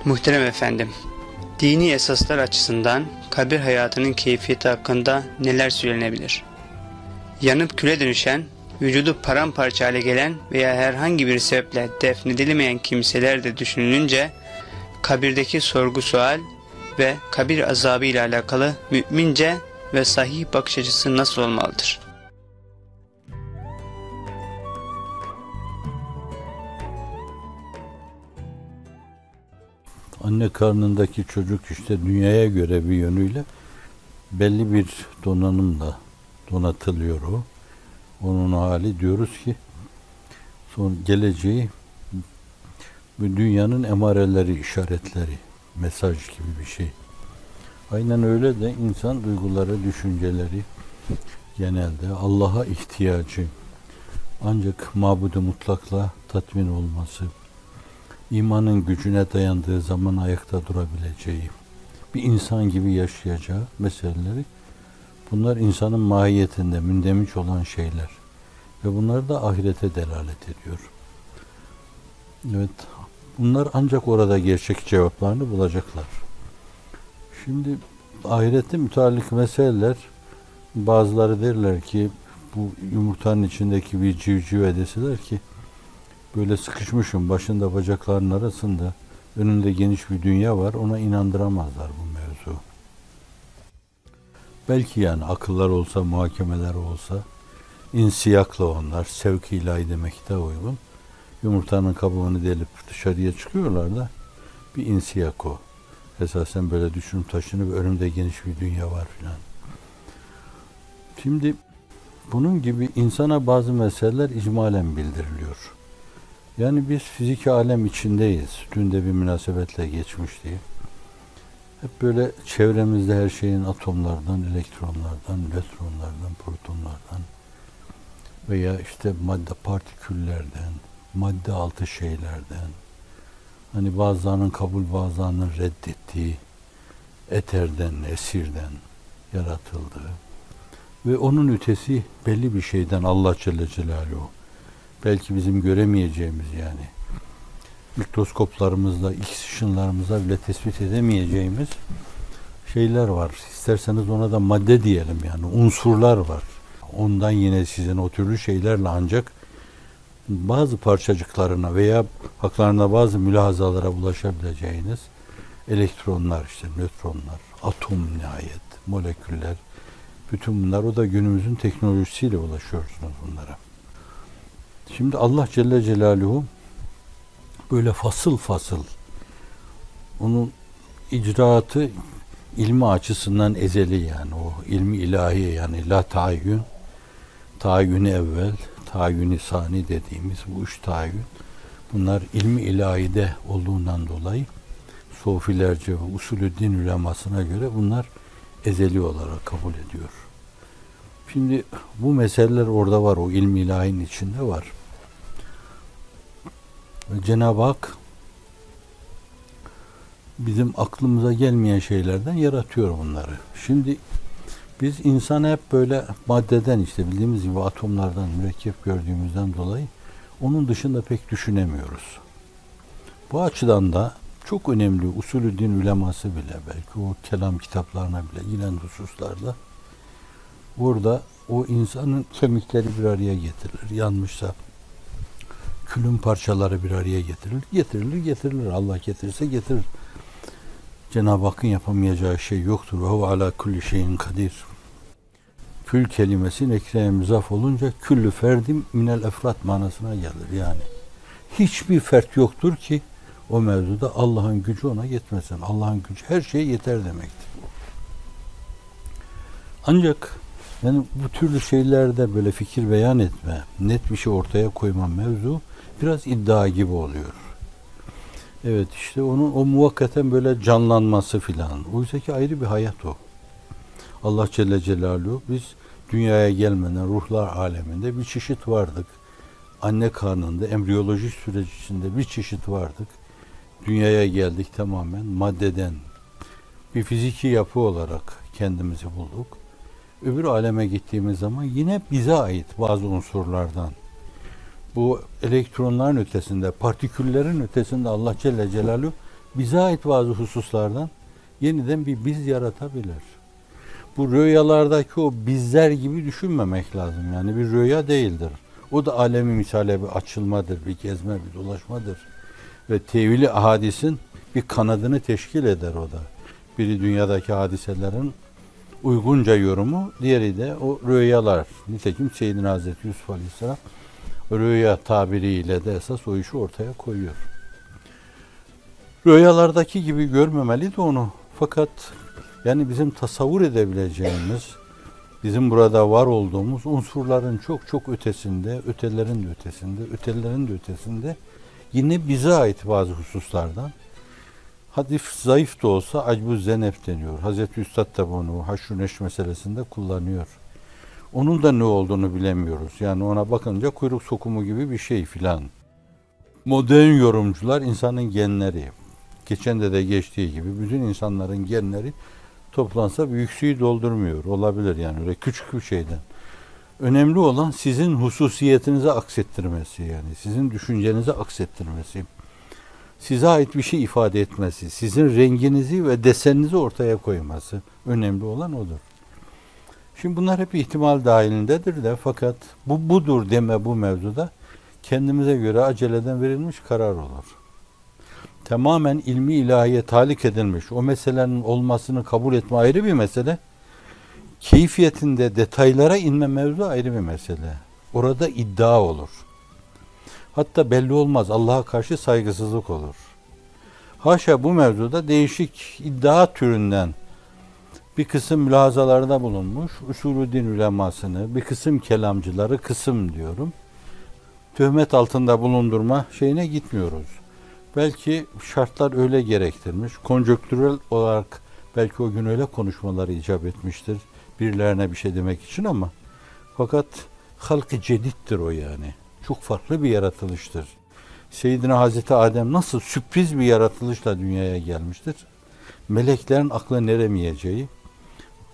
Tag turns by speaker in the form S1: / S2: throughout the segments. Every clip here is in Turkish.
S1: Muhterem efendim, dini esaslar açısından kabir hayatının keyfiyeti hakkında neler söylenebilir? Yanıp küle dönüşen, vücudu paramparça hale gelen veya herhangi bir sebeple defnedilemeyen kimseler de düşünülünce, kabirdeki sorgu sual ve kabir azabı ile alakalı mümince ve sahih bakış açısı nasıl olmalıdır?
S2: Anne karnındaki çocuk işte dünyaya göre bir yönüyle belli bir donanımla donatılıyor o. Onun hali diyoruz ki son geleceği bu dünyanın emareleri, işaretleri, mesaj gibi bir şey. Aynen öyle de insan duyguları, düşünceleri genelde Allah'a ihtiyacı, ancak mabud-u mutlakla tatmin olması, imanın gücüne dayandığı zaman ayakta durabileceği, bir insan gibi yaşayacağı meseleleri, bunlar insanın mahiyetinde mündemiş olan şeyler. Ve bunlar da ahirete delalet ediyor. Evet, bunlar ancak orada gerçek cevaplarını bulacaklar. Şimdi ahirette müteallik meseleler, bazıları derler ki, bu yumurtanın içindeki bir civcive deseler ki, böyle sıkışmışım başında bacaklarının arasında, önünde geniş bir dünya var, ona inandıramazlar bu mevzu. Belki yani akıllar olsa, muhakemeler olsa, insiyakla onlar, sevk-i ilahi demek de uygun. Yumurtanın kabuğunu delip dışarıya çıkıyorlar da, bir insiyak o. Esasen böyle düşünüp taşınıp önümde geniş bir dünya var filan. Şimdi bunun gibi insana bazı meseleler icmalen bildiriliyor. Yani biz fiziki alem içindeyiz. Dün de bir münasebetle geçmişti. Hep böyle çevremizde her şeyin atomlardan, elektronlardan, nötronlardan, protonlardan veya işte madde partiküllerden, madde altı şeylerden, hani bazılarının kabul, bazılarının reddettiği eterden, esirden yaratıldığı ve onun ötesi belli bir şeyden Allah Celle Celaluhu, belki bizim göremeyeceğimiz yani mikroskoplarımızla, X ışınlarımızla bile tespit edemeyeceğimiz şeyler var. İsterseniz ona da madde diyelim yani unsurlar var. Ondan yine sizin o türlü şeylerle ancak bazı parçacıklarına veya haklarında bazı mülahazalara ulaşabileceğiniz elektronlar, işte nötronlar, atom nihayet, moleküller, bütün bunlar, o da günümüzün teknolojisiyle ulaşıyorsunuz bunlara. Şimdi Allah Celle Celaluhu böyle fasıl fasıl, onun icraatı ilmi açısından ezeli yani, o ilmi ilahi yani la tayyün, tayyün evvel, tayyün sani dediğimiz bu üç tayyün, bunlar ilmi ilahide olduğundan dolayı sofilerce ve usulü din ulemasına göre bunlar ezeli olarak kabul ediyor. Şimdi bu meseleler orada var, o ilmi ilahinin içinde var. Ve Cenab-ı Hak bizim aklımıza gelmeyen şeylerden yaratıyor bunları. Şimdi biz insanı hep böyle maddeden, işte bildiğimiz gibi atomlardan, mürekkep gördüğümüzden dolayı onun dışında pek düşünemiyoruz. Bu açıdan da çok önemli usulü din uleması bile, belki o kelam kitaplarına bile gelen hususlarda burada o insanın kemikleri bir araya getirilir. Yanmışsa külün parçaları bir araya getirilir. Allah getirirse getirir. Cenab-ı Hakk'ın yapamayacağı şey yoktur. Ve huve ala kulli şeyin kadir. Kül kelimesi nekreye müzaf olunca küllü ferdim minel efrat manasına gelir. Yani hiçbir fert yoktur ki o mevzuda Allah'ın gücü ona yetmesin. Allah'ın gücü her şeye yeter demektir. Ancak yani bu türlü şeylerde böyle fikir beyan etme, net bir şey ortaya koyma mevzu biraz iddia gibi oluyor. Evet, işte onun o muvakkaten böyle canlanması filan. Oysa ki ayrı bir hayat o. Allah Celle Celaluhu, biz dünyaya gelmeden ruhlar aleminde bir çeşit vardık. Anne karnında embriyolojik süreç içinde bir çeşit vardık. Dünyaya geldik, tamamen maddeden bir fiziki yapı olarak kendimizi bulduk. Öbür aleme gittiğimiz zaman yine bize ait bazı unsurlardan, bu elektronların ötesinde, partiküllerin ötesinde Allah Celle Celaluhu bize ait bazı hususlardan yeniden bir biz yaratabilir. Bu rüyalardaki o bizler gibi düşünmemek lazım. Yani bir rüya değildir. O da alemi misale bir açılmadır, bir gezme, bir dolaşmadır. Ve tevili ahadisin bir kanadını teşkil eder o da. Biri dünyadaki hadiselerin uygunca yorumu, diğeri de o rüyalar. Nitekim Seyyidina Hazreti Yusuf Aleyhisselam rüya tabiriyle de esas o işi ortaya koyuyor. Rüyalardaki gibi görmemeli de onu. Fakat yani bizim tasavvur edebileceğimiz, bizim burada var olduğumuz unsurların çok çok ötesinde, ötelerin de ötesinde, ötelerin de ötesinde yine bize ait bazı hususlardan hadif zayıf da olsa acbu zenef deniyor. Hazreti Üstad da bunu haşr neş meselesinde kullanıyor. Onun da ne olduğunu bilemiyoruz. Yani ona bakınca kuyruk sokumu gibi bir şey filan. Modern yorumcular insanın genleri, geçen de geçtiği gibi bütün insanların genleri toplansa bir yüksüğü doldurmuyor. Olabilir yani öyle küçük bir şeyden. Önemli olan sizin hususiyetinize aksettirmesi yani. Sizin düşüncenize aksettirmesi. Size ait bir şey ifade etmesi. Sizin renginizi ve deseninizi ortaya koyması. Önemli olan odur. Şimdi bunlar hep ihtimal dahilindedir de fakat bu budur deme bu mevzuda kendimize göre aceleden verilmiş karar olur. Tamamen ilmi ilahiye talik edilmiş o meselenin olmasını kabul etme ayrı bir mesele. Keyfiyetinde detaylara inme mevzu ayrı bir mesele. Orada iddia olur. Hatta belli olmaz. Allah'a karşı saygısızlık olur. Haşa bu mevzuda değişik iddia türünden bir kısım mülahazalarda bulunmuş. Usulü din ulemasını, bir kısım kelamcıları, kısım diyorum, töhmet altında bulundurma şeyine gitmiyoruz. Belki şartlar öyle gerektirmiş. Konjonktürel olarak belki o gün öyle konuşmaları icap etmiştir. Birilerine bir şey demek için ama fakat halk-ı cedittir o yani. Çok farklı bir yaratılıştır. Seyyidina Hazreti Adem nasıl sürpriz bir yaratılışla dünyaya gelmiştir. Meleklerin aklına eremeyeceği,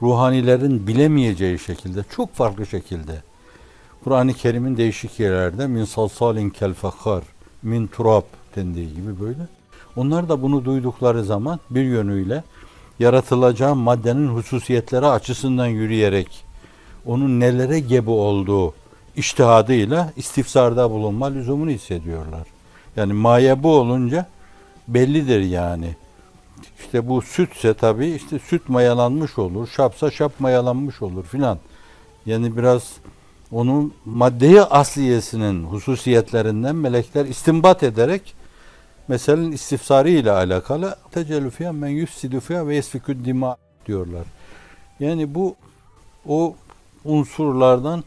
S2: ruhanilerin bilemeyeceği şekilde, çok farklı şekilde. Kur'an-ı Kerim'in değişik yerlerde min salsalin kel fakhar, min turab dendiği gibi böyle. Onlar da bunu duydukları zaman bir yönüyle yaratılacağı maddenin hususiyetleri açısından yürüyerek onun nelere gebe olduğu içtihadıyla istifsarda bulunma lüzumunu hissediyorlar. Yani mayebu olunca bellidir yani. İşte bu sütse tabii işte süt mayalanmış olur, şapsa şap mayalanmış olur filan. Yani biraz onun maddeyi asliyesinin hususiyetlerinden melekler istinbat ederek meselenin istifsarı ile alakalı tecellü fiyâ men yufsidu fiyâ ve yesfikü dima diyorlar. Yani bu o unsurlardan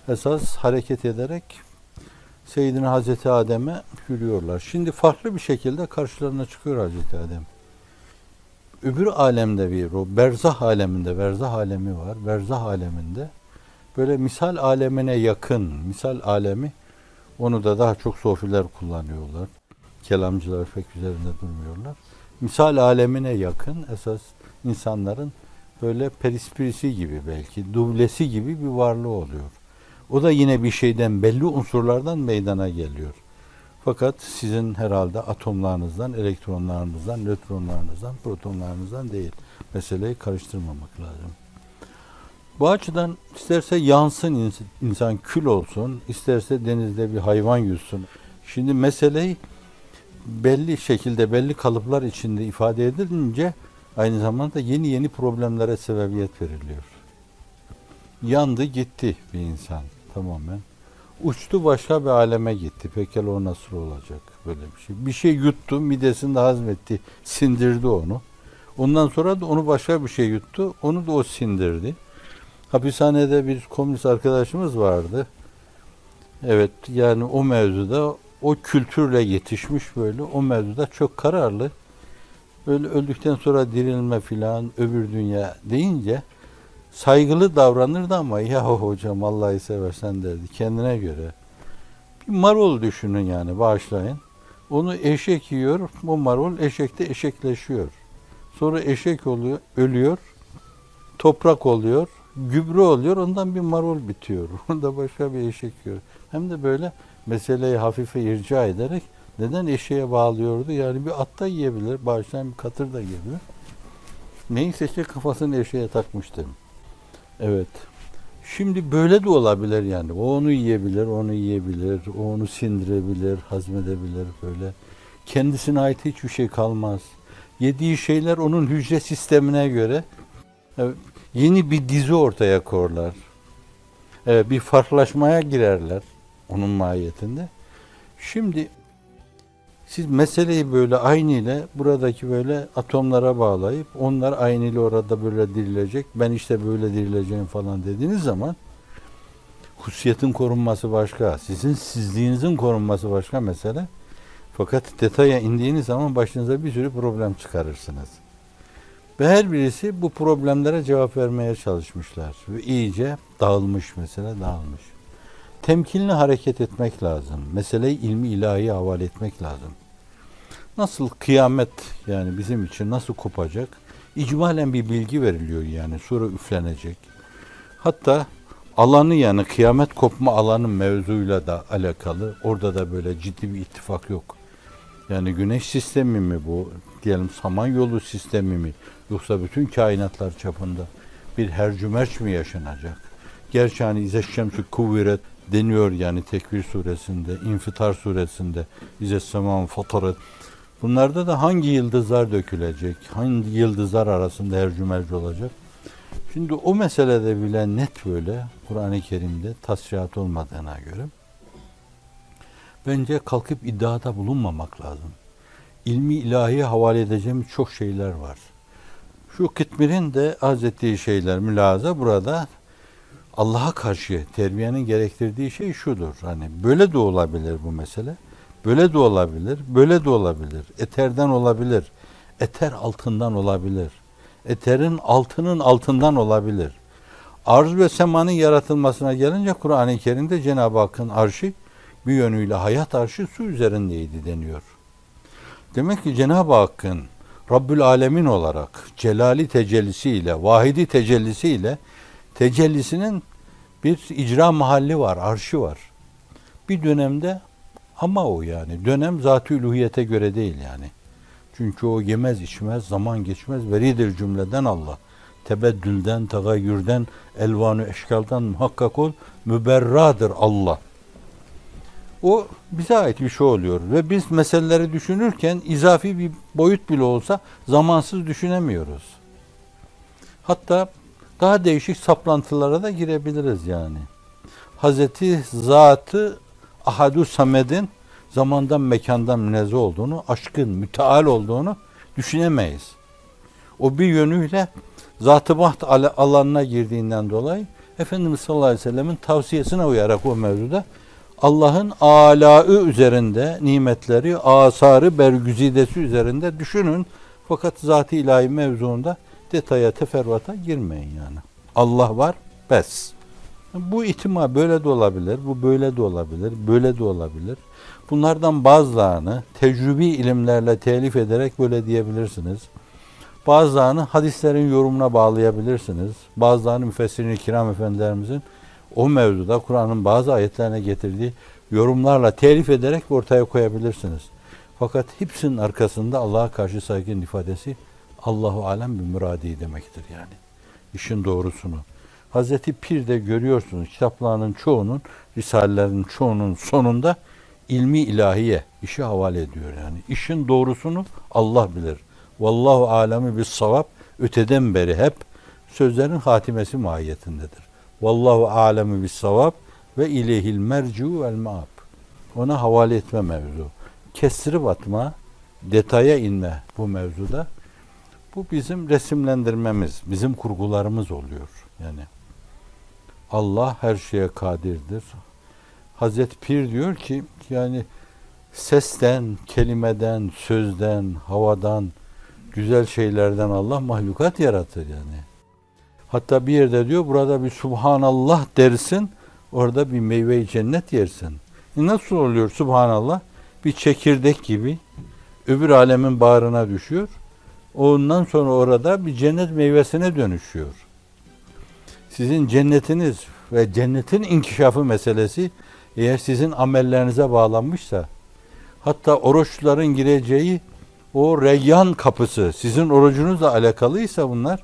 S2: esas hareket ederek Seyyidina Hazreti Adem'e yürüyorlar. Şimdi farklı bir şekilde karşılarına çıkıyor Hazreti Adem. Öbür alemde bir o berzah aleminde, berzah alemi var. Berzah aleminde böyle misal alemine yakın, misal alemi onu da daha çok sofiler kullanıyorlar. Kelamcılar pek üzerinde durmuyorlar. Misal alemine yakın esas insanların böyle perisprisi gibi belki, dublesi gibi bir varlığı oluyor. O da yine bir şeyden, belli unsurlardan meydana geliyor. Fakat sizin herhalde atomlarınızdan, elektronlarınızdan, nötronlarınızdan, protonlarınızdan değil. Meseleyi karıştırmamak lazım. Bu açıdan isterse yansın insan kül olsun, isterse denizde bir hayvan yüzsün. Şimdi meseleyi belli şekilde, belli kalıplar içinde ifade edilince aynı zamanda yeni yeni problemlere sebebiyet veriliyor. Yandı gitti bir insan tamamen. Uçtu başka bir aleme gitti. Pekala o nasıl olacak böyle bir şey. Bir şey yuttu, midesinde hazmetti, sindirdi onu. Ondan sonra da onu başka bir şey yuttu, onu da o sindirdi. Hapishanede bir komünist arkadaşımız vardı. Evet yani o mevzuda o kültürle yetişmiş böyle o mevzuda çok kararlı. Böyle öldükten sonra dirilme filan öbür dünya deyince saygılı davranırdı ama ya hocam Allah'ı seversen derdi kendine göre. Bir marul düşünün yani bağışlayın. Onu eşek yiyor, o marul eşekte eşekleşiyor. Sonra eşek oluyor, ölüyor, toprak oluyor, gübre oluyor, ondan bir marul bitiyor. Onda başka bir eşek yiyor. Hem de böyle meseleyi hafife irca ederek Neden eşeğe bağlıyordu? Yani bir at da yiyebilir, bağışlayan bir katır da yiyebilir. Neyse işte kafasını eşeğe takmıştı. Evet. Şimdi böyle de olabilir yani. O onu yiyebilir, onu yiyebilir, o onu sindirebilir, hazmedebilir böyle. Kendisine ait hiçbir şey kalmaz. Yediği şeyler onun hücre sistemine göre yeni bir dizi ortaya korlar. Bir farklılaşmaya girerler onun mahiyetinde. Şimdi siz meseleyi böyle aynı ile buradaki böyle atomlara bağlayıp onlar aynı ile orada böyle dirilecek. Ben işte böyle dirileceğim falan dediğiniz zaman hususiyetin korunması başka. Sizin sizliğinizin korunması başka mesele. Fakat detaya indiğiniz zaman başınıza bir sürü problem çıkarırsınız. Ve her birisi bu problemlere cevap vermeye çalışmışlar. Ve iyice dağılmış mesele, dağılmış. Temkinli hareket etmek lazım. Meseleyi ilmi ilahiye havale etmek lazım. Nasıl kıyamet yani bizim için nasıl kopacak? İcmalen bir bilgi veriliyor yani. Sonra üflenecek. Hatta alanı yani kıyamet kopma alanı mevzuyla da alakalı. Orada da böyle ciddi bir ittifak yok. Yani güneş sistemi mi bu? Diyelim Samanyolu sistemi mi? Yoksa bütün kainatlar çapında bir hercümerç mi yaşanacak? Gerçi hani İzeşşemsü kuvviret deniyor yani Tekvir suresinde, İnfitar suresinde, İzesseman fataret. Bunlarda da hangi yıldızlar dökülecek? Hangi yıldızlar arasında hercümerc olacak? Şimdi o meselede bile net böyle Kur'an-ı Kerim'de tasrihat olmadığına göre bence kalkıp iddiada bulunmamak lazım. İlmi ilahiye havale edeceğimiz çok şeyler var. Şu Kıtmir'in de arz ettiği şeyler mülahaza burada Allah'a karşı terbiyenin gerektirdiği şey şudur. Hani böyle de olabilir bu mesele. Böyle de olabilir, böyle de olabilir. Eterden olabilir. Eter altından olabilir. Eterin altının altından olabilir. Arz ve semanın yaratılmasına gelince Kur'an-ı Kerim'de Cenab-ı Hakk'ın arşı bir yönüyle hayat arşı su üzerindeydi deniyor. Demek ki Cenab-ı Hakk'ın Rabbül Alemin olarak celali tecellisiyle, vahidi tecellisiyle tecellisinin bir icra mahalli var, arşı var. Bir dönemde ama o yani dönem zat-ı uluhiyete göre değil yani. Çünkü o yemez içmez, zaman geçmez, veridir cümleden Allah. Tebeddülden, tagayyürden, elvanü eşkaldan muhakkak ol, müberradır Allah. O bize ait bir şey oluyor ve biz meseleleri düşünürken izafi bir boyut bile olsa zamansız düşünemiyoruz. Hatta daha değişik saplantılara da girebiliriz yani. Hazreti Zat-ı Ahad-ı Samed'in zamandan mekandan münezzeh olduğunu, aşkın müteal olduğunu düşünemeyiz. O bir yönüyle Zat-ı Baht alanına girdiğinden dolayı Efendimiz sallallahu aleyhi ve sellemin tavsiyesine uyarak o mevzuda Allah'ın âlâ'ı üzerinde nimetleri, asarı, bergüzidesi üzerinde düşünün. Fakat zat-ı ilahi mevzuunda detaya, teferruata girmeyin yani. Allah var, bes. Bu ihtimal böyle de olabilir, bu böyle de olabilir, böyle de olabilir. Bunlardan bazılarını tecrübi ilimlerle telif ederek böyle diyebilirsiniz. Bazılarını hadislerin yorumuna bağlayabilirsiniz. Bazılarını müfessirin-i kiram efendilerimizin o mevzuda Kur'an'ın bazı ayetlerine getirdiği yorumlarla telif ederek ortaya koyabilirsiniz. Fakat hepsinin arkasında Allah'a karşı saygının ifadesi Allahu alem bir müradi demektir yani. İşin doğrusunu. Hazreti Pir'de görüyorsunuz kitaplarının çoğunun, risalelerin çoğunun sonunda ilmi ilahiye işi havale ediyor yani. İşin doğrusunu Allah bilir. Vallahu alemi bis savab öteden beri hep sözlerin hatimesi mahiyetindedir. Vallahu alemi bis savab ve ileyhil merciu vel maab. Ona havale etme mevzu. Kestirip atma, detaya inme bu mevzuda. Bu bizim resimlendirmemiz, bizim kurgularımız oluyor. Yani Allah her şeye kadirdir. Hazreti Pir diyor ki yani sesten, kelimeden, sözden, havadan, güzel şeylerden Allah mahlukat yaratır yani. Hatta bir yerde diyor burada bir Subhanallah dersin, orada bir meyve-i cennet yersin. Nasıl oluyor Subhanallah? Bir çekirdek gibi öbür alemin bağrına düşüyor. Ondan sonra orada bir cennet meyvesine dönüşüyor. Sizin cennetiniz ve cennetin inkişafı meselesi eğer sizin amellerinize bağlanmışsa, Hatta oruçluların gireceği o Reyyan kapısı, sizin orucunuzla alakalıysa bunlar,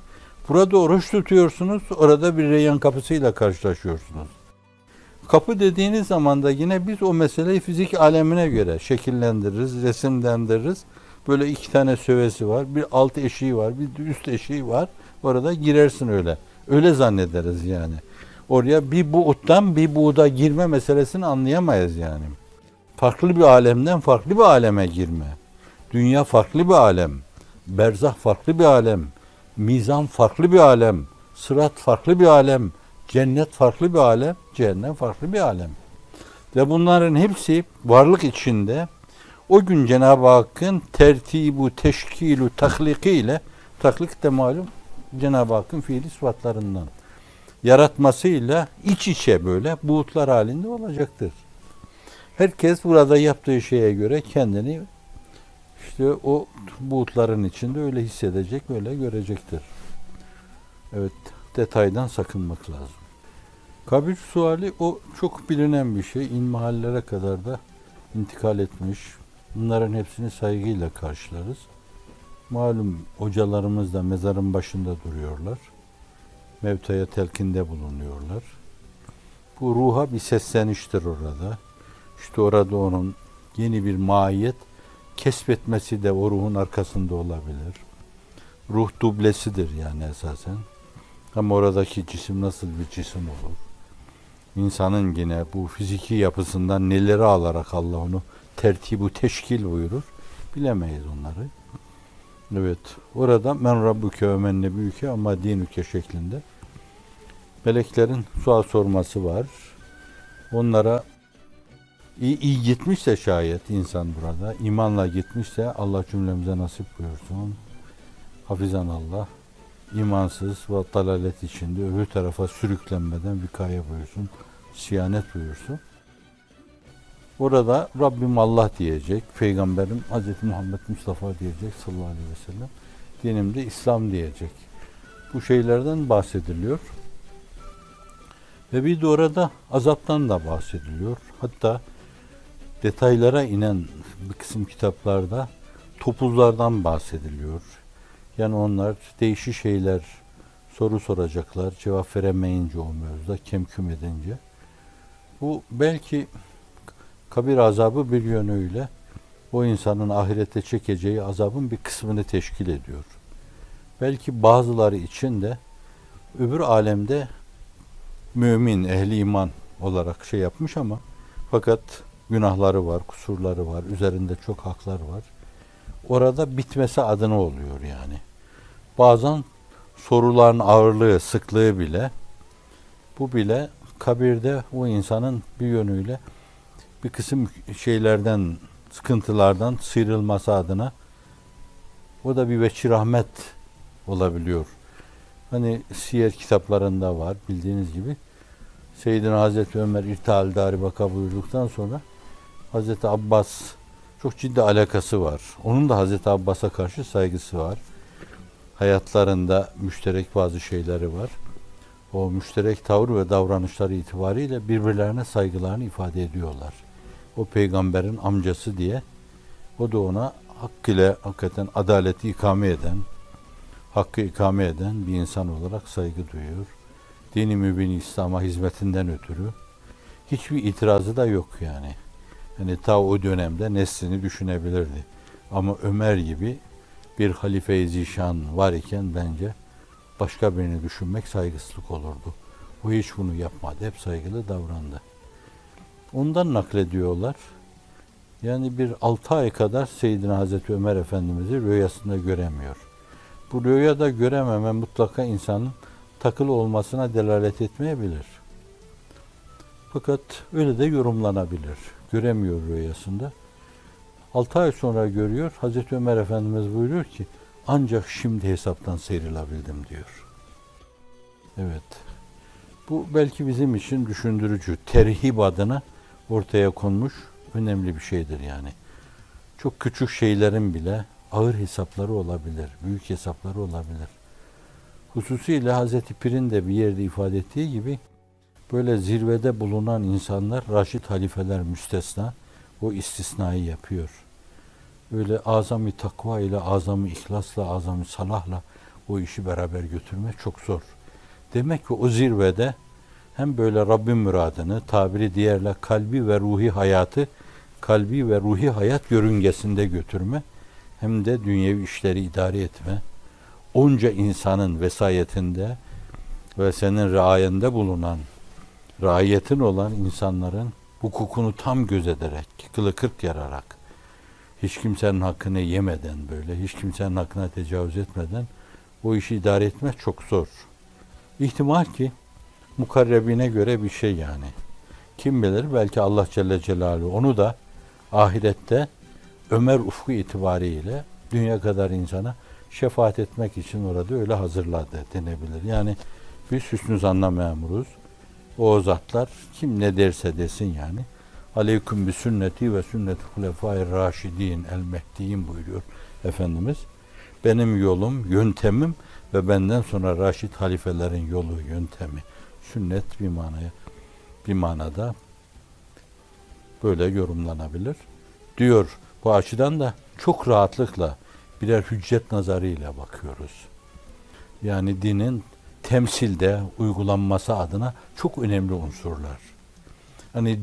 S2: burada oruç tutuyorsunuz, orada bir Reyyan kapısıyla karşılaşıyorsunuz. Kapı dediğiniz zaman da yine biz o meseleyi fizik alemine göre şekillendiririz, resimlendiririz. Böyle iki tane sövesi var, bir alt eşiği var, bir üst eşiği var. Orada girersin öyle. Öyle zannederiz yani. Oraya bir buğuttan bir buğda girme meselesini anlayamayız yani. Farklı bir alemden farklı bir aleme girme. Dünya farklı bir alem. Berzah farklı bir alem. Mizan farklı bir alem. Sırat farklı bir alem. Cennet farklı bir alem. Cehennem farklı bir alem. Ve bunların hepsi varlık içinde o gün Cenab-ı Hakk'ın tertibu, teşkilu, tahliki ile, tahlik de malum Cenab-ı Hakk'ın fiili sıfatlarından yaratmasıyla iç içe böyle buğutlar halinde olacaktır. Herkes burada yaptığı şeye göre kendini işte o buğutların içinde öyle hissedecek, öyle görecektir. Evet, detaydan sakınmak lazım. Kabir suali o çok bilinen bir şey. İlmihallere kadar da intikal etmiş. Bunların hepsini saygıyla karşılarız. Malum hocalarımız da mezarın başında duruyorlar. Mevtaya telkinde bulunuyorlar. Bu ruha bir sesleniştir orada. İşte orada onun yeni bir mahiyet kesbetmesi de o ruhun arkasında olabilir. Ruh dublesidir yani esasen. Ama oradaki cisim nasıl bir cisim olur? İnsanın yine bu fiziki yapısından neleri alarak Allah onu tertibu teşkil buyurur. Bilemeyiz onları. Evet. Orada men rabbuke ve men nebiyüke ama dinüke şeklinde meleklerin sual sorması var. Onlara iyi gitmişse şayet insan burada, imanla gitmişse Allah cümlemize nasip buyursun. Hafizan Allah, imansız ve dalalet içinde öbür tarafa sürüklenmeden vikaye buyursun, siyanet buyursun. Orada Rabbim Allah diyecek, Peygamberim Hz. Muhammed Mustafa diyecek sallallahu aleyhi ve sellem, dinim de İslam diyecek. Bu şeylerden bahsediliyor. Ve bir de orada azaptan da bahsediliyor. Hatta detaylara inen bir kısım kitaplarda topuzlardan bahsediliyor. Yani onlar değişik şeyler soru soracaklar, cevap veremeyince o mevzuda, kemküm edince. Bu belki kabir azabı bir yönüyle o insanın ahirette çekeceği azabın bir kısmını teşkil ediyor. Belki bazıları için de öbür alemde mümin, ehli iman olarak şey yapmış ama fakat günahları var, kusurları var, üzerinde çok haklar var. Orada bitmesi adına oluyor yani. Bazen soruların ağırlığı, sıklığı bile, bu bile kabirde o insanın bir yönüyle bir kısım şeylerden, sıkıntılardan sıyrılması adına o da bir veçi rahmet olabiliyor. Hani siyer kitaplarında var bildiğiniz gibi. Seyyidina Hazreti Ömer irtihal daribaka buyurduktan sonra Hazreti Abbas çok ciddi alakası var. Onun da Hazreti Abbas'a karşı saygısı var. Hayatlarında müşterek bazı şeyleri var. O müşterek tavır ve davranışları itibariyle birbirlerine saygılarını ifade ediyorlar. O peygamberin amcası diye o da ona hakkıyla hakikaten adaleti ikame eden, hakkı ikame eden bir insan olarak saygı duyuyor. Dini mübin İslam'a hizmetinden ötürü hiçbir itirazı da yok yani. Yani ta o dönemde neslini düşünebilirdi. Ama Ömer gibi bir halife-i zişan var iken bence başka birini düşünmek saygısızlık olurdu. O hiç bunu yapmadı. Hep saygılı davrandı. Ondan naklediyorlar. Yani bir 6 ay kadar Seyyidina Hazreti Ömer Efendimiz'i rüyasında göremiyor. Bu rüyada görememe mutlaka insanın takılı olmasına delalet etmeyebilir. Fakat öyle de yorumlanabilir. Göremiyor rüyasında. 6 ay sonra görüyor. Hazreti Ömer Efendimiz buyuruyor ki ancak şimdi hesaptan sıyrılabildim diyor. Evet. Bu belki bizim için düşündürücü, terhib adına ortaya konmuş önemli bir şeydir yani. Çok küçük şeylerin bile ağır hesapları olabilir, büyük hesapları olabilir. Hususiyle Hazreti Pir'in de bir yerde ifade ettiği gibi böyle zirvede bulunan insanlar, Raşid halifeler müstesna, o istisnayı yapıyor. Öyle azami takva ile, azami ihlasla, azami salahla o işi beraber götürmek çok zor. Demek ki o zirvede hem böyle Rabbin muradını, tabiri diğerle kalbi ve ruhi hayat yörüngesinde götürme, hem de dünyevi işleri idare etme, onca insanın vesayetinde ve senin riayende bulunan, raiyetin olan insanların hukukunu tam gözederek, kılı kırk yararak, hiç kimsenin hakkını yemeden böyle, hiç kimsenin hakkına tecavüz etmeden o işi idare etmek çok zor. İhtimal ki mukarrebine göre bir şey yani. Kim bilir, belki Allah Celle Celaluhu onu da ahirette Ömer ufku itibariyle dünya kadar insana şefaat etmek için orada öyle hazırladı denebilir. Yani biz hüsnü zanna memuruz. O zatlar kim ne derse desin yani. Aleyküm bi sünneti ve sünneti hulefâi raşidîn el mehdiyin buyuruyor Efendimiz. Benim yolum, yöntemim ve benden sonra raşid halifelerin yolu, yöntemi. Sünnet bir manada böyle yorumlanabilir. Diyor, bu açıdan da çok rahatlıkla birer hüccet nazarıyla bakıyoruz. Yani dinin temsilde uygulanması adına çok önemli unsurlar. Hani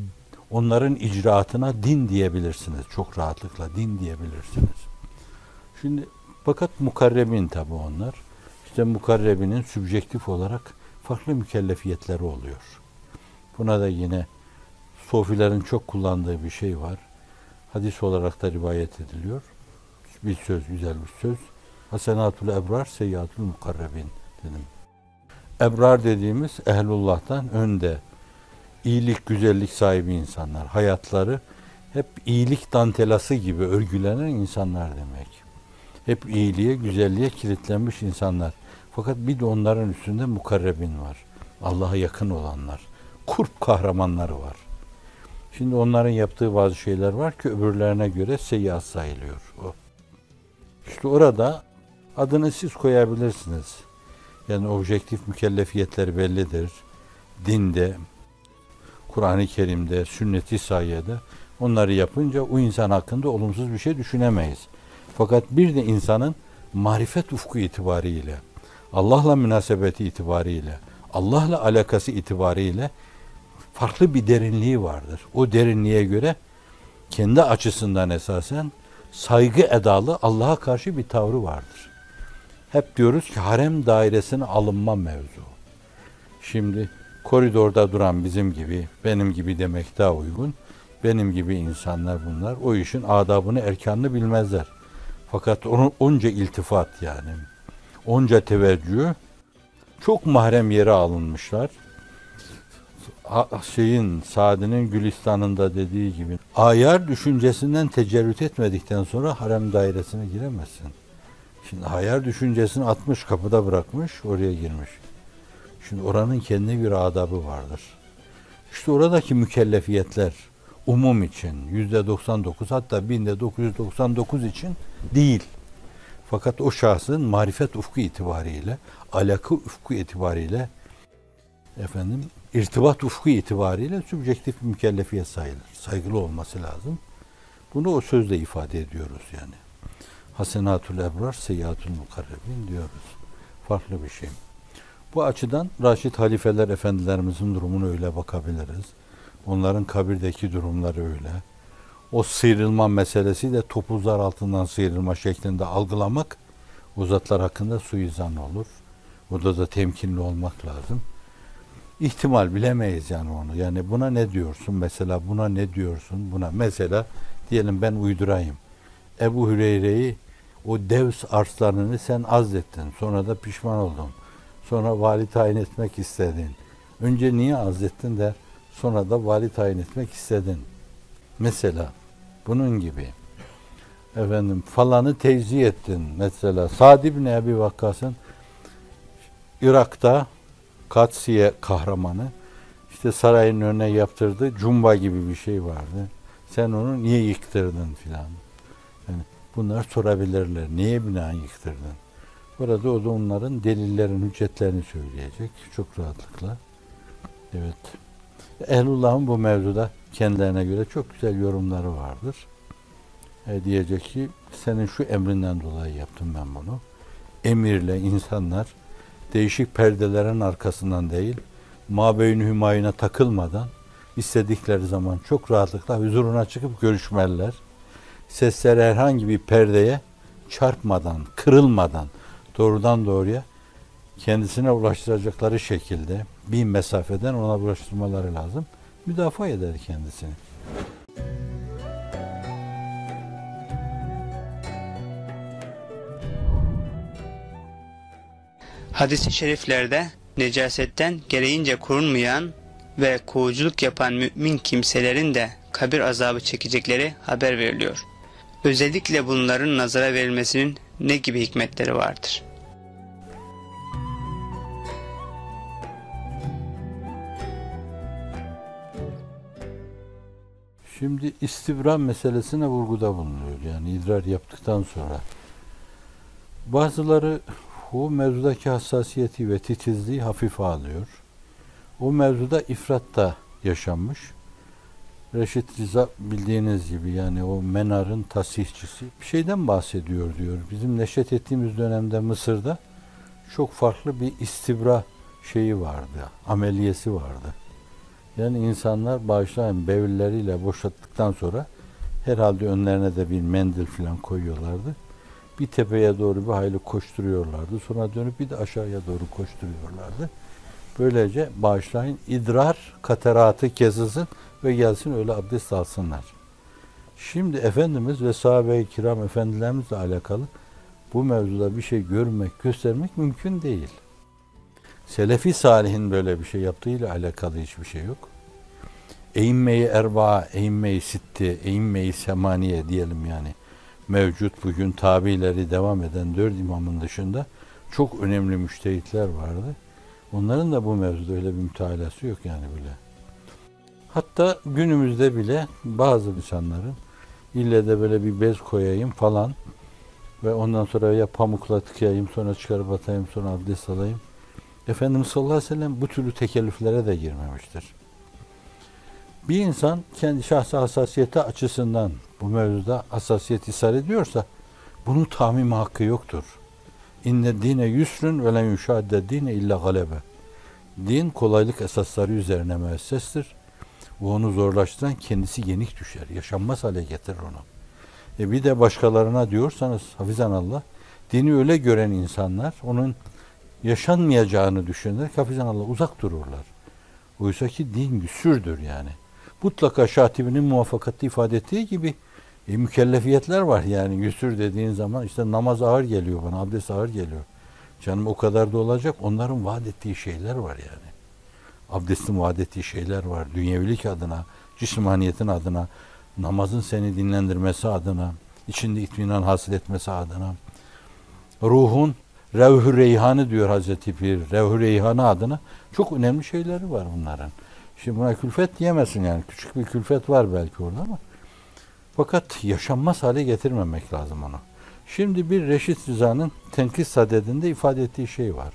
S2: onların icraatına din diyebilirsiniz. Çok rahatlıkla din diyebilirsiniz. Şimdi fakat mukarrebin tabi onlar. İşte mukarrebinin sübjektif olarak farklı mükellefiyetleri oluyor. Buna da yine sofilerin çok kullandığı bir şey var. Hadis olarak da rivayet ediliyor. Bir söz, güzel bir söz. Hasenatul ebrar, seyyatul mukarrebin dedim. Ebrar dediğimiz ehlullah'tan önde iyilik, güzellik sahibi insanlar. Hayatları hep iyilik dantelası gibi örgülenen insanlar demek. Hep iyiliğe, güzelliğe kilitlenmiş insanlar. Fakat bir de onların üstünde mukarrebin var. Allah'a yakın olanlar. Kurp kahramanları var. Şimdi onların yaptığı bazı şeyler var ki öbürlerine göre seyyiat sayılıyor. O. İşte orada adını siz koyabilirsiniz. Yani objektif mükellefiyetleri bellidir. Dinde, Kur'an-ı Kerim'de, sünnet-i sayyede onları yapınca o insan hakkında olumsuz bir şey düşünemeyiz. Fakat bir de insanın marifet ufku itibariyle, Allah'la münasebeti itibariyle, Allah'la alakası itibariyle farklı bir derinliği vardır. O derinliğe göre kendi açısından esasen saygı edalı Allah'a karşı bir tavrı vardır. Hep diyoruz ki harem dairesine alınma mevzu. Şimdi koridorda duran bizim gibi, benim gibi demek daha uygun. Benim gibi insanlar bunlar. O işin adabını, erkanını bilmezler. Fakat onun onca iltifat yani, onca teveccüh, çok mahrem yere alınmışlar. Sa'di'nin Gülistan'ında dediği gibi ayar düşüncesinden tecerrüt etmedikten sonra harem dairesine giremezsin. Şimdi ayar düşüncesini atmış, kapıda bırakmış, oraya girmiş. Şimdi oranın kendine göre adabı vardır. İşte oradaki mükellefiyetler umum için %99 hatta 1999 için değil. Fakat o şahsın marifet ufku itibariyle, alaka ufku itibariyle, irtibat ufku itibariyle sübjektif bir mükellefiyet sayılır. Saygılı olması lazım. Bunu o sözle ifade ediyoruz yani. Hasenatul ebrar, seyyatul mukarrebin diyoruz. Farklı bir şey. Bu açıdan Raşid halifeler efendilerimizin durumuna öyle bakabiliriz. Onların kabirdeki durumları öyle. O sıyrılma meselesi de topuzlar altından sıyrılma şeklinde algılamak o zatlar hakkında suizan olur. Burada da temkinli olmak lazım. İhtimal bilemeyiz yani onu. Yani buna ne diyorsun mesela, buna ne diyorsun, buna mesela diyelim ben uydurayım. Ebu Hüreyre'yi o Devs arslanını sen azlettin. Sonra da pişman oldun. Sonra vali tayin etmek istedin. Önce niye azlettin der. Sonra da vali tayin etmek istedin. Mesela bunun gibi. Falanı tevzi ettin. Mesela Sa'd ibn Ebi Vakkas'ın Irak'ta Katsiye kahramanı işte sarayın önüne yaptırdığı cumba gibi bir şey vardı. Sen onu niye yıktırdın filan. Yani bunlar sorabilirler. Niye binaen yıktırdın? Burada o da onların delillerin, hüccetlerini söyleyecek. Çok rahatlıkla. Evet. Ehlullah'ın bu mevzuda kendilerine göre çok güzel yorumları vardır. Diyecek ki senin şu emrinden dolayı yaptım ben bunu. Emirle insanlar değişik perdelerin arkasından değil, mabeyni hümayuna takılmadan istedikleri zaman çok rahatlıkla huzuruna çıkıp görüşmeliler. Sesleri herhangi bir perdeye çarpmadan, kırılmadan doğrudan doğruya kendisine ulaştıracakları şekilde bir mesafeden ona ulaştırmaları lazım. Müdafaa eder kendisini.
S1: Hadis-i şeriflerde necasetten gereğince korunmayan ve kovuculuk yapan mümin kimselerin de kabir azabı çekecekleri haber veriliyor. Özellikle bunların nazara verilmesinin ne gibi hikmetleri vardır?
S2: Şimdi istibra meselesine vurguda bulunuyor. Yani idrar yaptıktan sonra. Bazıları bu mevzudaki hassasiyeti ve titizliği hafife alıyor. O mevzuda ifrat da yaşanmış. Reşit Rıza bildiğiniz gibi yani o menarın tasihçisi bir şeyden bahsediyor diyor. Bizim neşet ettiğimiz dönemde Mısır'da çok farklı bir istibra şeyi vardı, ameliyesi vardı. Yani insanlar bağışlayan bevilleriyle boşalttıktan sonra herhalde önlerine de bir mendil falan koyuyorlardı. Bir tepeye doğru bir hayli koşturuyorlardı. Sonra dönüp bir de aşağıya doğru koşturuyorlardı. Böylece bağışlayın idrar kateratı kesilsin ve gelsin öyle abdest alsınlar. Şimdi Efendimiz ve sahabe-i kiram efendilerimizle alakalı bu mevzuda bir şey görmek, göstermek mümkün değil. Selefi salihin böyle bir şey yaptığıyla alakalı hiçbir şey yok. Eğinmeyi erba, eğinmeyi sitti, eğinmeyi semaniye diyelim yani. Mevcut bugün tabileri devam eden 4 imamın dışında çok önemli müştehitler vardı. Onların da bu mevzuda öyle bir mütalası yok yani böyle. Hatta günümüzde bile bazı insanların ille de böyle bir bez koyayım falan ve ondan sonra ya pamukla tıkayayım sonra çıkarıp atayım sonra abdest alayım. Efendimiz sallallahu aleyhi ve sellem bu türlü tekellüflere de girmemiştir. Bir insan kendi şahsi hassasiyeti açısından bu mevzuda hassasiyet ishar ediyorsa bunun tamim hakkı yoktur. İnne dine yusrun ve len yuşadde dine illa galebe. Din kolaylık esasları üzerine müessestir. Bu onu zorlaştıran kendisi yenik düşer. Yaşanmaz hale getirir onu. Bir de başkalarına diyorsanız hafizanallah dini öyle gören insanlar onun yaşanmayacağını düşünerek hafizanallah uzak dururlar. Oysa ki din güsürdür yani. Mutlaka Şatibi'nin muvaffakatli ifade ettiği gibi mükellefiyetler var yani güsür dediğin zaman işte namaz ağır geliyor bana, abdest ağır geliyor. Canım o kadar da olacak. Onların vaat ettiği şeyler var yani. Abdestin vaat ettiği şeyler var. Dünyevilik adına, cismaniyetin adına, namazın seni dinlendirmesi adına, içinde itminan hasıl etmesi adına. Ruhun revhü reyhanı diyor Hazreti Pir. Revhü reyhanı adına çok önemli şeyleri var bunların. Şimdi buna külfet diyemezsin yani. Küçük bir külfet var belki orada ama fakat yaşanmaz hale getirmemek lazım onu. Şimdi bir Reşit Rıza'nın tenkit sadedinde ifade ettiği şey var.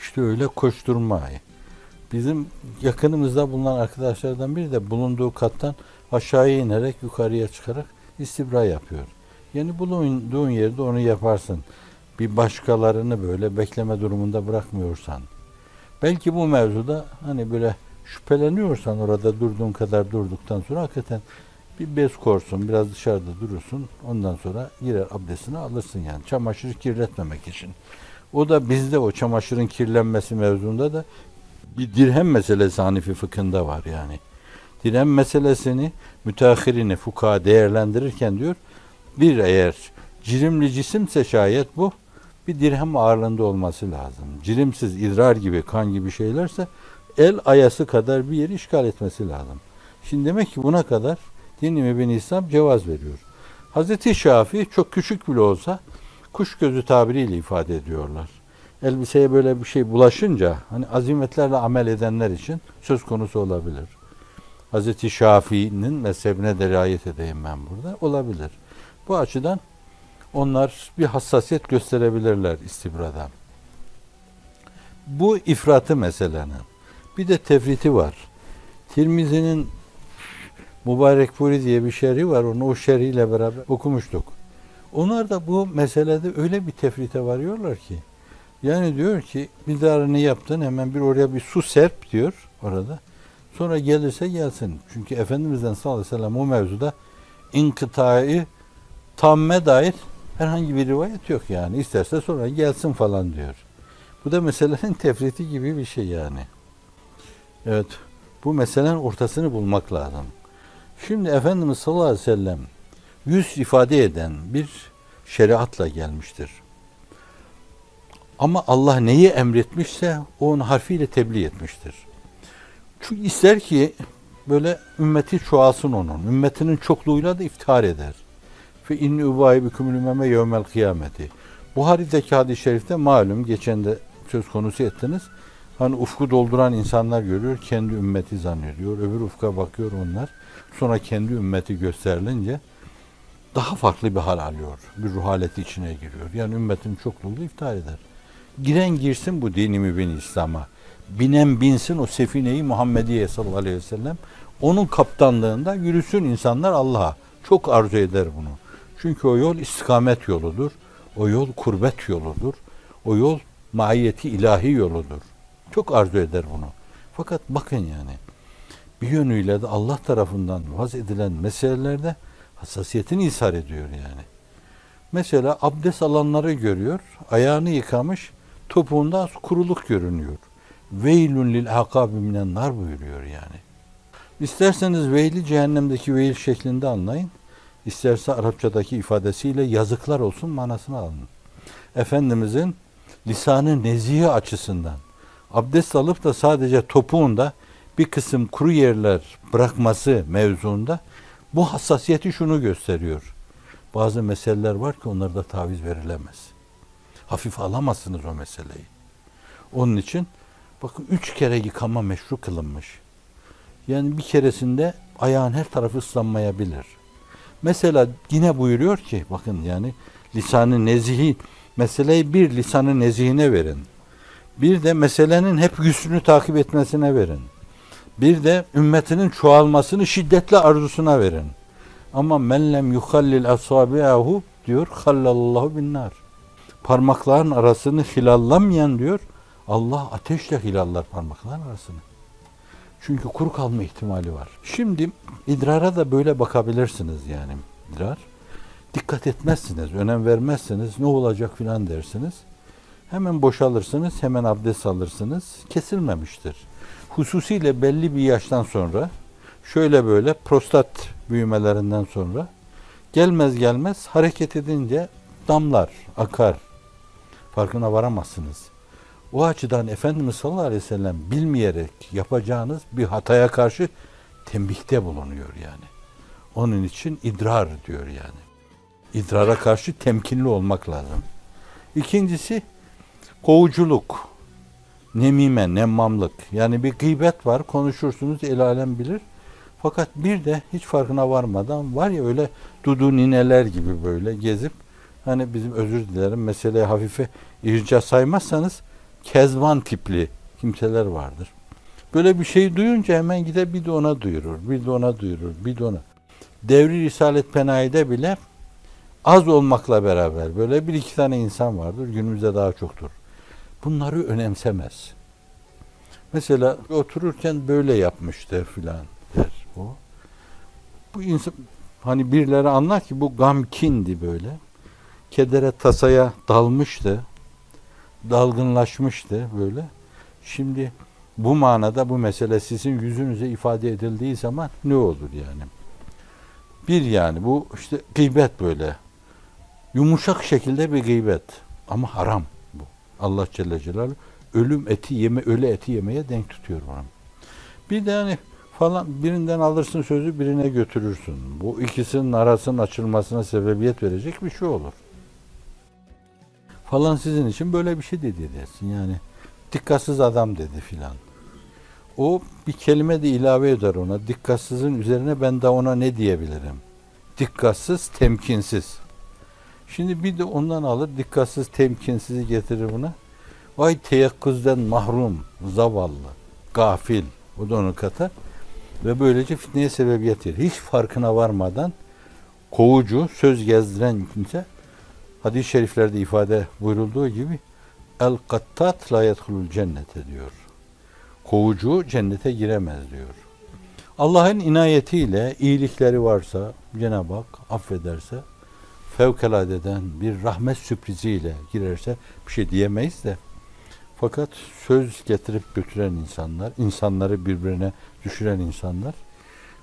S2: İşte öyle koşturmayı. Bizim yakınımızda bulunan arkadaşlardan biri de bulunduğu kattan aşağıya inerek yukarıya çıkarak istibra yapıyor. Yani bulunduğun yerde onu yaparsın. Bir başkalarını böyle bekleme durumunda bırakmıyorsan. Belki bu mevzuda hani böyle şüpheleniyorsan orada durduğun kadar durduktan sonra hakikaten bir bez korsun, biraz dışarıda durursun. Ondan sonra girer abdestini alırsın yani. Çamaşırı kirletmemek için. O da bizde o çamaşırın kirlenmesi mevzunda da bir dirhem meselesi Hanefi fıkhında var yani. Dirhem meselesini müteahhirini fukaha değerlendirirken diyor bir eğer cirimli cisimse şayet bu bir dirhem ağırlığında olması lazım. Cirimsiz idrar gibi kan gibi şeylerse el ayası kadar bir yeri işgal etmesi lazım. Şimdi demek ki buna kadar din-i mübin İslam cevaz veriyor. Hazreti Şafii çok küçük bile olsa kuş gözü tabiriyle ifade ediyorlar. Elbiseye böyle bir şey bulaşınca hani azimetlerle amel edenler için söz konusu olabilir. Hazreti Şafii'nin mezhebine de riayet edeyim ben burada. Olabilir. Bu açıdan onlar bir hassasiyet gösterebilirler istibrada. Bu ifratı meselenin. Bir de tefriti var. Tirmizi'nin Mübarekfuri diye bir şerhi var. Onu o şerhiyle beraber okumuştuk. Onlar da bu meselede öyle bir tefrite varıyorlar ki, yani diyor ki bir daha ne yaptın, hemen bir oraya bir su serp diyor orada. Sonra gelirse gelsin. Çünkü Efendimiz'den sallallahu aleyhi ve sellem o mevzuda inkıtayı tamme dair herhangi bir rivayet yok yani. İsterse sonra gelsin falan diyor. Bu da meselenin tefriti gibi bir şey yani. Evet, bu meselenin ortasını bulmak lazım. Şimdi Efendimiz sallallahu aleyhi ve sellem yüz ifade eden bir şeriatla gelmiştir. Ama Allah neyi emretmişse onun harfiyle tebliğ etmiştir. Çünkü ister ki böyle ümmeti çoğalsın onun. Ümmetinin çokluğuyla da iftihar eder. Fe inni ubayi bikumul ümmeme yevmel kıyameti. Buhari'deki hadis-i şerifte malum, geçen de söz konusu ettiniz. Hani ufku dolduran insanlar görüyor, kendi ümmeti zannediyor. Öbür ufka bakıyor onlar. Sonra kendi ümmeti gösterilince daha farklı bir hal alıyor. Bir ruh haleti içine giriyor. Yani ümmetin çokluğu iftihar eder. Giren girsin bu dini mübin İslam'a. Binen binsin o sefine-i Muhammediye sallallahu aleyhi ve sellem. Onun kaptanlığında yürüsün insanlar Allah'a. Çok arzu eder bunu. Çünkü o yol istikamet yoludur. O yol kurbet yoludur. O yol maiyeti ilahi yoludur. Çok arzu eder bunu. Fakat bakın yani bir yönüyle de Allah tarafından vaz edilen meselelerde hassasiyetini ishar ediyor yani. Mesela abdest alanları görüyor, ayağını yıkamış, topuğunda az kuruluk görünüyor. Veylun lil akabi minen nar buyuruyor yani. İsterseniz veyli cehennemdeki veyl şeklinde anlayın. İsterse Arapçadaki ifadesiyle yazıklar olsun manasını alın. Efendimizin lisan-ı nezihi açısından abdest alıp da sadece topuğunda bir kısım kuru yerler bırakması mevzuunda bu hassasiyeti şunu gösteriyor. Bazı meseleler var ki onlarda taviz verilemez. Hafife alamazsınız o meseleyi. Onun için bakın 3 kere yıkama meşru kılınmış. Yani bir keresinde ayağın her tarafı ıslanmayabilir. Mesela yine buyuruyor ki bakın yani lisan-ı nezihi, meseleyi bir lisan-ı nezihine verin. Bir de meselenin hep yüzünü takip etmesine verin. Bir de ümmetinin çoğalmasını şiddetli arzusuna verin. Ama men lem yuhallil asabi'ahu diyor hallallahu bin nar. Parmakların arasını hilallamayan diyor Allah ateşle hilallar parmakların arasını. Çünkü kuru kalma ihtimali var. Şimdi idrara da böyle bakabilirsiniz yani. İdrar. Dikkat etmezsiniz, önem vermezsiniz, ne olacak filan dersiniz. Hemen boşalırsınız, hemen abdest alırsınız. Kesilmemiştir. Hususiyle belli bir yaştan sonra, şöyle böyle prostat büyümelerinden sonra gelmez gelmez hareket edince damlar, akar. Farkına varamazsınız. O açıdan Efendimiz sallallahu aleyhi ve sellem bilmeyerek yapacağınız bir hataya karşı tembihte bulunuyor yani. Onun için idrar diyor yani. İdrara karşı temkinli olmak lazım. İkincisi kovuculuk, nemime, nemmamlık. Yani bir gıybet var, konuşursunuz, el alem bilir. Fakat bir de hiç farkına varmadan var ya öyle dudu nineler gibi böyle gezip hani bizim özür dilerim meseleyi hafife irca saymazsanız kezban tipli kimseler vardır. Böyle bir şey duyunca hemen gider bir de ona duyurur, bir de ona duyurur, bir de ona. Devri Risalet Penayi'de bile az olmakla beraber böyle bir iki tane insan vardır, günümüzde daha çoktur. Bunları önemsemez. Mesela otururken böyle yapmıştır filan der o. Bu insan hani birileri anlar ki bu gamkindi böyle. Kedere tasaya dalmıştı. Dalgınlaşmıştı böyle. Şimdi bu manada bu mesele sizin yüzünüze ifade edildiği zaman ne olur yani? Bir yani bu işte gıybet böyle. Yumuşak şekilde bir gıybet. Ama haram bu. Allah Celle Celaluhu ölüm eti yeme, ölü eti yemeye denk tutuyor bunu. Bir de hani falan birinden alırsın sözü birine götürürsün. Bu ikisinin arasının açılmasına sebebiyet verecek bir şey olur. Falan sizin için böyle bir şey dedi dersin yani. Dikkatsiz adam dedi filan. O bir kelime de ilave eder ona. Dikkatsizin üzerine ben de ona ne diyebilirim? Dikkatsiz, temkinsiz. Şimdi bir de ondan alır, dikkatsiz, temkinsizi getirir buna. Vay teyakkuzden mahrum, zavallı. gafil. O da onu katar. Ve böylece fitneye sebebiyet verir. Hiç farkına varmadan kovucu, söz gezdiren kimse, hadis-i şeriflerde ifade buyurulduğu gibi el-kattat la yedhulul cennete diyor. Kovucu cennete giremez diyor. Allah'ın inayetiyle iyilikleri varsa, Cenab-ı Hak affederse, fevkaladeden bir rahmet sürpriziyle girerse bir şey diyemeyiz de, fakat söz getirip götüren insanlar, insanları birbirine düşüren insanlar,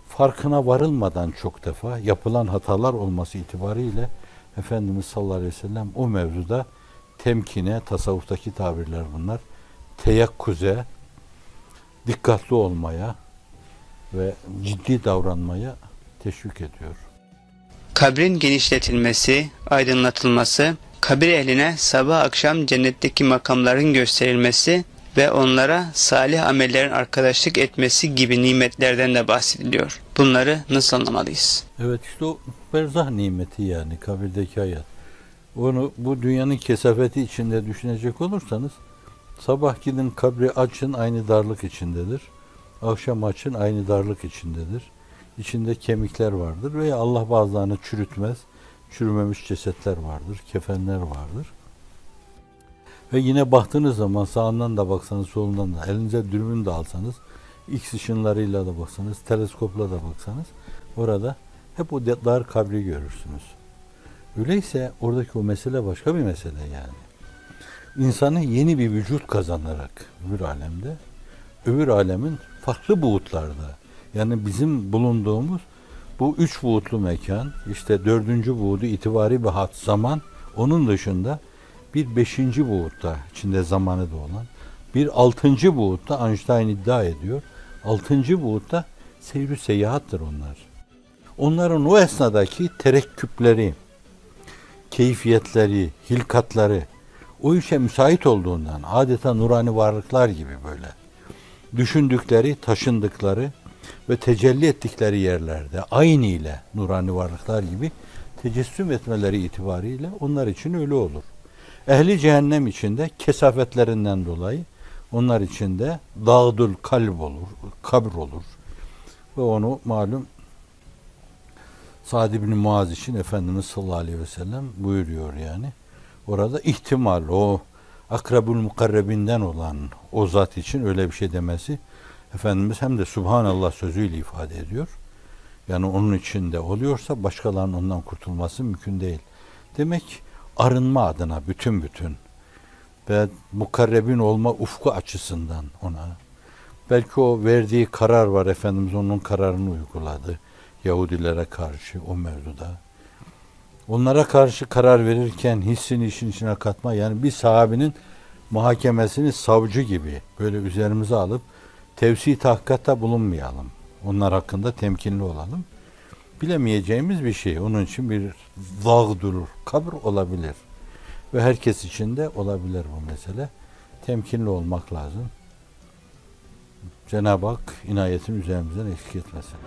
S2: farkına varılmadan çok defa yapılan hatalar olması itibariyle Efendimiz sallallahu aleyhi ve sellem o mevzuda temkine, tasavvuftaki tabirler bunlar, teyakkuze, dikkatli olmaya ve ciddi davranmaya teşvik ediyor.
S1: Kabrin genişletilmesi, aydınlatılması, kabir ehline sabah akşam cennetteki makamların gösterilmesi ve onlara salih amellerin arkadaşlık etmesi gibi nimetlerden de bahsediliyor. Bunları nasıl anlamalıyız?
S2: Evet, işte o berzah nimeti, yani kabirdeki hayat. Onu bu dünyanın kesafeti içinde düşünecek olursanız, sabah gidin kabri açın, aynı darlık içindedir. Akşam açın, aynı darlık içindedir. İçinde kemikler vardır veya Allah bazılarını çürütmez. Çürümemiş cesetler vardır, kefenler vardır. Ve yine baktığınız zaman sağından da baksanız, solundan da, elinize dürbün de alsanız, X ışınlarıyla da baksanız, teleskopla da baksanız, orada hep o dar kabri görürsünüz. Öyleyse oradaki o mesele başka bir mesele yani. İnsanı yeni bir vücut kazanarak öbür alemde, öbür alemin farklı buğutlarda, yani bizim bulunduğumuz bu 3 buğutlu mekan, işte 4. buğdu itibari bir hat zaman, onun dışında bir 5. buğutta, içinde zamanı da olan, bir 6. buğutta, Einstein iddia ediyor, 6. buğutta seyr-i seyahattır onlar. Onların o esnadaki terekküpleri, keyfiyetleri, hilkatları, o işe müsait olduğundan adeta nurani varlıklar gibi böyle düşündükleri, taşındıkları ve tecelli ettikleri yerlerde aynı ile nurani varlıklar gibi tecessüm etmeleri itibariyle onlar için öyle olur. Ehli cehennem içinde kesafetlerinden dolayı onlar içinde dağdül kalb olur, kabr olur. Ve onu malum Sa'd ibn Muaz için Efendimiz sallallahu aleyhi ve sellem buyuruyor yani. Orada ihtimal, o akrabul mukarrebinden olan o zat için öyle bir şey demesi, Efendimiz hem de Subhanallah sözüyle ifade ediyor. Yani onun içinde oluyorsa başkalarının ondan kurtulması mümkün değil. Demek arınma adına bütün ve mukarrebin olma ufku açısından ona, belki o verdiği karar var, Efendimiz onun kararını uyguladı Yahudilere karşı o mevzuda. Onlara karşı karar verirken hissini işin içine katma, yani bir sahabinin muhakemesini savcı gibi böyle üzerimize alıp tevsi tahkikatta bulunmayalım. Onlar hakkında temkinli olalım. Bilemeyeceğimiz bir şey. Onun için bir zağdur, kabr olabilir. Ve herkes için de olabilir bu mesele. Temkinli olmak lazım. Cenab-ı Hak inayetin üzerimizden eksik etmesin.